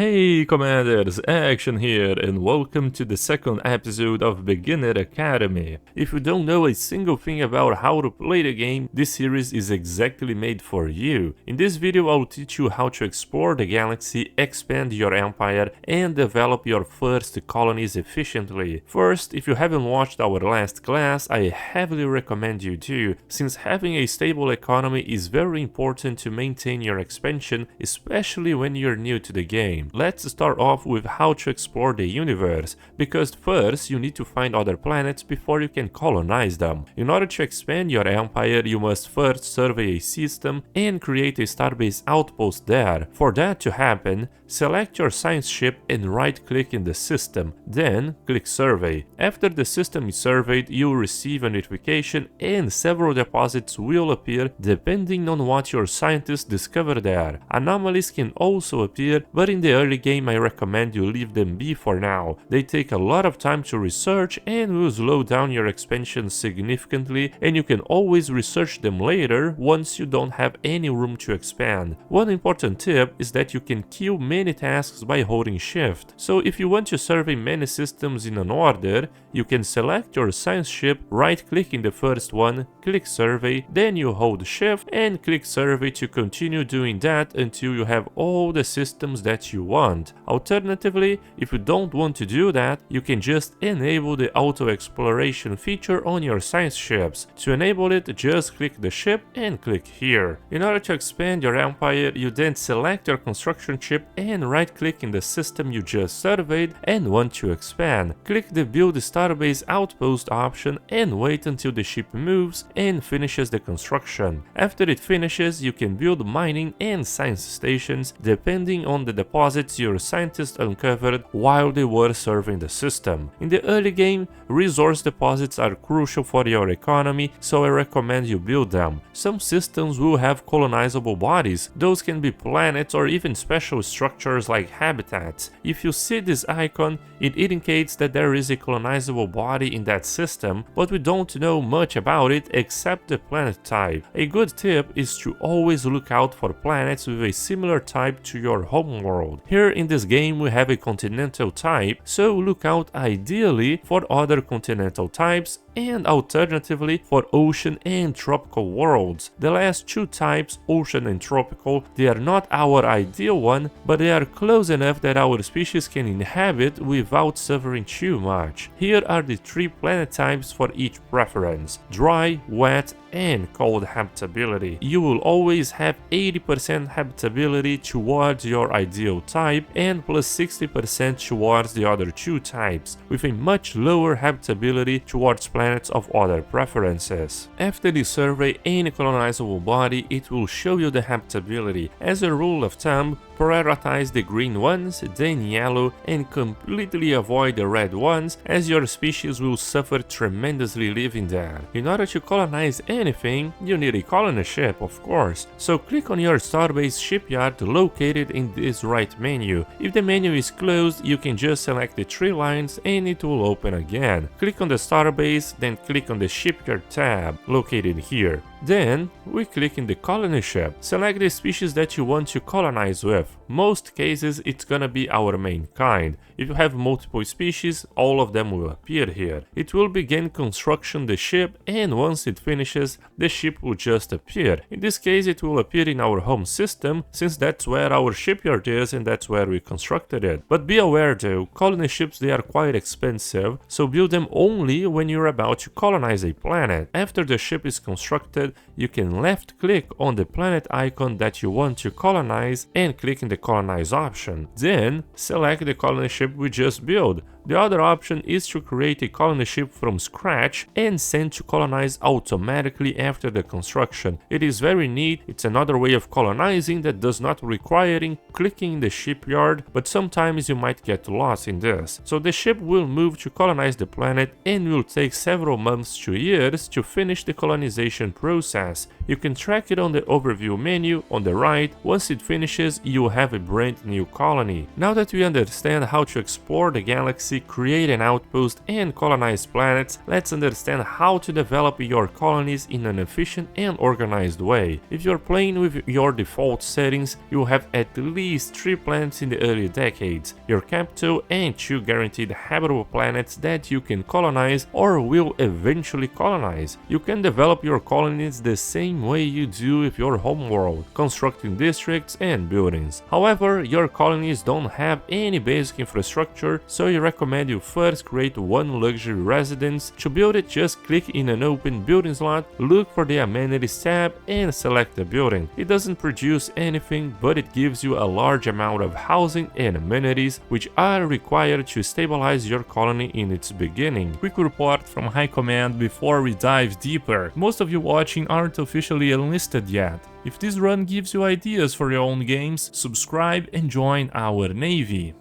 Hey Commanders, Action here and welcome to the second episode of Beginner Academy. If you don't know a single thing about how to play the game, this series is exactly made for you. In this video I'll teach you how to explore the galaxy, expand your empire and develop your first colonies efficiently. First, if you haven't watched our last class, I heavily recommend you do, since having a stable economy is very important to maintain your expansion, especially when you're new to the game. Let's start off with how to explore the universe, because first you need to find other planets before you can colonize them. In order to expand your empire, you must first survey a system and create a starbase outpost there. For that to happen, select your science ship and right-click in the system, then click Survey. After the system is surveyed, you will receive a notification and several deposits will appear depending on what your scientists discover there. Anomalies can also appear, but in the early game I recommend you leave them be for now. They take a lot of time to research and will slow down your expansion significantly, and you can always research them later once you don't have any room to expand. One important tip is that you can kill many tasks by holding Shift. So if you want to survey many systems in an order, you can select your science ship, right-click in the first one, click Survey, then you hold Shift and click Survey to continue doing that until you have all the systems that you want. Alternatively, if you don't want to do that, you can just enable the auto exploration feature on your science ships. To enable it, just click the ship and click here. In order to expand your empire, you then select your construction ship and right-click in the system you just surveyed and want to expand. Click the Build Starbase Outpost option and wait until the ship moves and finishes the construction. After it finishes, you can build mining and science stations depending on the deposits your scientists uncovered while they were surveying the system. In the early game, resource deposits are crucial for your economy, so I recommend you build them. Some systems will have colonizable bodies. Those can be planets or even special structures like habitats. If you see this icon, it indicates that there is a colonizable body in that system, but we don't know much about it except the planet type. A good tip is to always look out for planets with a similar type to your homeworld. Here in this game we have a continental type, so look out ideally for other continental types and alternatively for ocean and tropical worlds. The last two types, ocean and tropical, they are not our ideal one, but they are close enough that our species can inhabit without suffering too much. Here are the three planet types for each preference: dry, wet, and cold habitability. You will always have 80% habitability towards your ideal type and plus 60% towards the other two types, with a much lower habitability towards planets of other preferences. After you survey any colonizable body, it will show you the habitability. As a rule of thumb, prioritize the green ones, then yellow, and completely avoid the red ones, as your species will suffer tremendously living there. In order to colonize anything, you need a colony ship, of course, so click on your starbase shipyard located in this right menu. If the menu is closed, you can just select the three lines and it will open again. Click on the starbase, then click on the shipyard tab located here. Then we click in the colony ship. Select the species that you want to colonize with. Most cases it's gonna be our main kind. If you have multiple species, all of them will appear here. It will begin construction the ship, and once it finishes, the ship will just appear. In this case it will appear in our home system, since that's where our shipyard is and that's where we constructed it. But be aware though, colony ships, they are quite expensive, so build them only when you're about to colonize a planet. After the ship is constructed, you can left click on the planet icon that you want to colonize and click in the colonize option. Then select the colony ship we just built. The other option is to create a colony ship from scratch and send to colonize automatically after the construction. It is very neat. It's another way of colonizing that does not require clicking in the shipyard, but sometimes you might get lost in this. So the ship will move to colonize the planet and will take several months to years to finish the colonization process. You can track it on the overview menu on the right. Once it finishes, you will have a brand new colony. Now that we understand how to explore the galaxy galaxy, create an outpost, and colonize planets, let's understand how to develop your colonies in an efficient and organized way. If you're playing with your default settings, you'll have at least 3 planets in the early decades, your capital, and 2 guaranteed habitable planets that you can colonize or will eventually colonize. You can develop your colonies the same way you do with your homeworld, constructing districts and buildings. However, your colonies don't have any basic infrastructure, so I recommend you first create one luxury residence. To build it, just click in an open building slot, look for the amenities tab and select the building. It doesn't produce anything, but it gives you a large amount of housing and amenities which are required to stabilize your colony in its beginning. Quick report from High Command before we dive deeper. Most of you watching aren't officially enlisted yet. If this run gives you ideas for your own games, subscribe and join our Navy.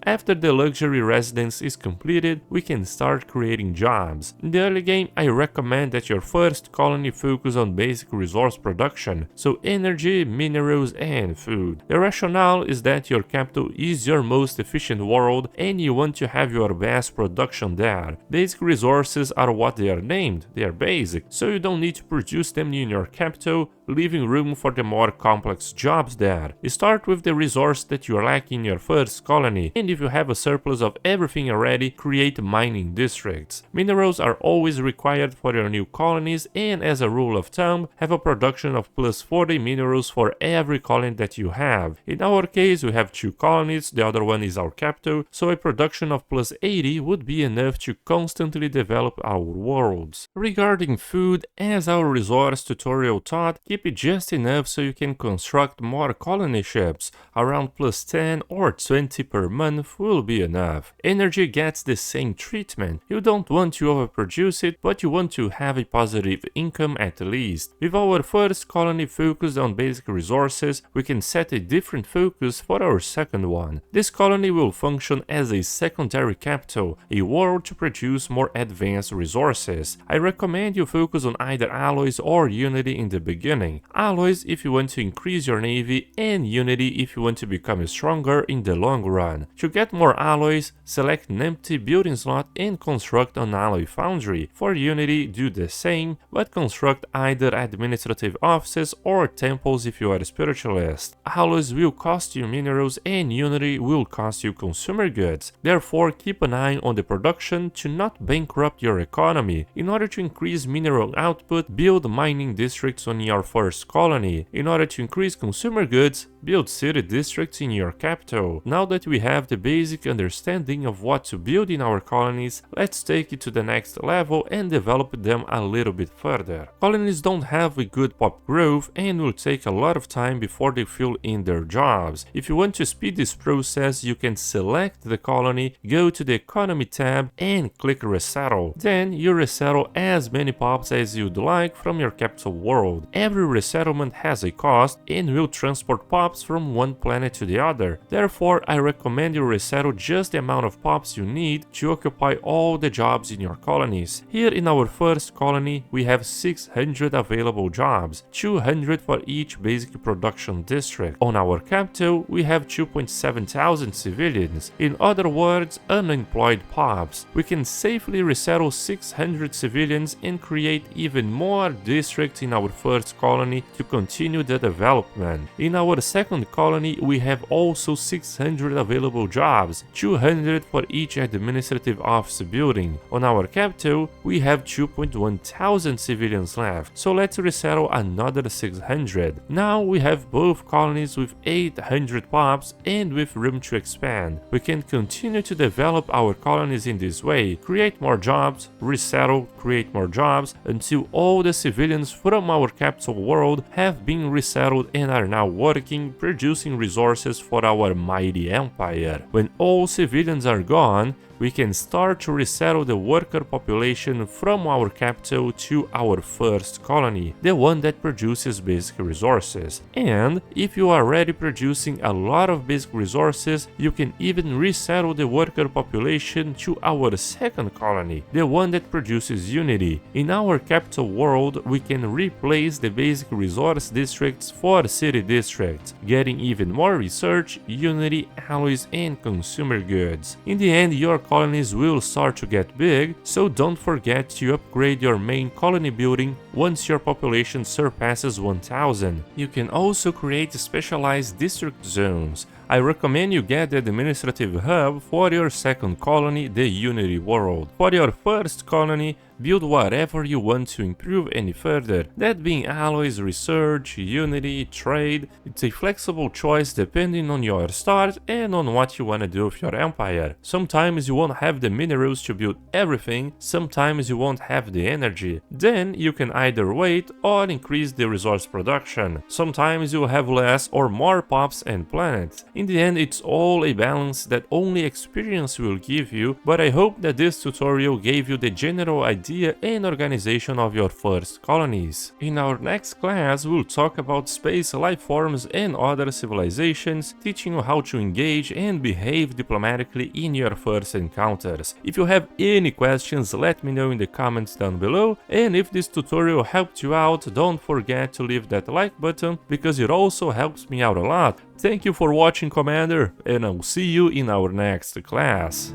After the luxury residence is completed, we can start creating jobs. In the early game, I recommend that your first colony focus on basic resource production, so energy, minerals, and food. The rationale is that your capital is your most efficient world and you want to have your vast production there. Basic resources are what they are named, they are basic, so you don't need to produce them in your capital, leaving room for the more complex jobs there. You start with the resource that you lack in your first colony, and if you have a surplus of everything already, create mining districts. Minerals are always required for your new colonies, and as a rule of thumb, have a production of plus 40 minerals for every colony that you have. In our case, we have 2 colonies, the other one is our capital, so a production of plus 80 would be enough to constantly develop our worlds. Regarding food, as our resource tutorial taught, keep it just enough so you can construct more colony ships. Around plus 10 or 20 per month will be enough. Energy gets the same treatment. You don't want to overproduce it, but you want to have a positive income at least. With our first colony focused on basic resources, we can set a different focus for our second one. This colony will function as a secondary capital, a world to produce more advanced resources. I recommend you focus on either alloys or unity in the beginning. Alloys if you want to increase your navy, and unity if you want to become stronger in the long run. To get more alloys, select an empty building slot and construct an alloy foundry. For unity, do the same, but construct either administrative offices or temples if you are a spiritualist. Alloys will cost you minerals and unity will cost you consumer goods. Therefore, keep an eye on the production to not bankrupt your economy. In order to increase mineral output, build mining districts on your first colony. In order to increase consumer goods, build city districts in your capital. Now that we have the basic understanding of what to build in our colonies, let's take it to the next level and develop them a little bit further. Colonies don't have a good pop growth and will take a lot of time before they fill in their jobs. If you want to speed this process, you can select the colony, go to the economy tab and click resettle. Then you resettle as many pops as you'd like from your capital world. Every resettlement has a cost and will transport pops from one planet to the other. Therefore, I recommend you resettle just the amount of pops you need to occupy all the jobs in your colonies. Here in our first colony, we have 600 available jobs, 200 for each basic production district. On our capital, we have 2,700 civilians. In other words, unemployed pops. We can safely resettle 600 civilians and create even more districts in our first colony to continue the development. In our second colony, we have also 600 available jobs, 200 for each administrative office building. On our capital, we have 2,100 civilians left, so let's resettle another 600. Now we have both colonies with 800 pops and with room to expand. We can continue to develop our colonies in this way, create more jobs, resettle, create more jobs, until all the civilians from our capital world have been resettled and are now working, producing resources for our mighty empire. When all civilians are gone, we can start to resettle the worker population from our capital to our first colony, the one that produces basic resources. And if you are already producing a lot of basic resources, you can even resettle the worker population to our second colony, the one that produces unity. In our capital world, we can replace the basic resource districts for city districts, getting even more research, unity, alloys, and consumer goods. In the end, your colonies will start to get big, so don't forget to upgrade your main colony building once your population surpasses 1000. You can also create specialized district zones. I recommend you get the administrative hub for your second colony, the Unity World. For your first colony, build whatever you want to improve any further, that being alloys, research, unity, trade. It's a flexible choice depending on your start and on what you want to do with your empire. Sometimes you won't have the minerals to build everything, sometimes you won't have the energy. Then you can either wait or increase the resource production. Sometimes you'll have less or more pops and planets. In the end, it's all a balance that only experience will give you, but I hope that this tutorial gave you the general idea and organization of your first colonies. In our next class, we'll talk about space life forms and other civilizations, teaching you how to engage and behave diplomatically in your first encounters. If you have any questions, let me know in the comments down below, and if this tutorial helped you out, don't forget to leave that like button, because it also helps me out a lot. Thank you for watching, Commander, and I'll see you in our next class.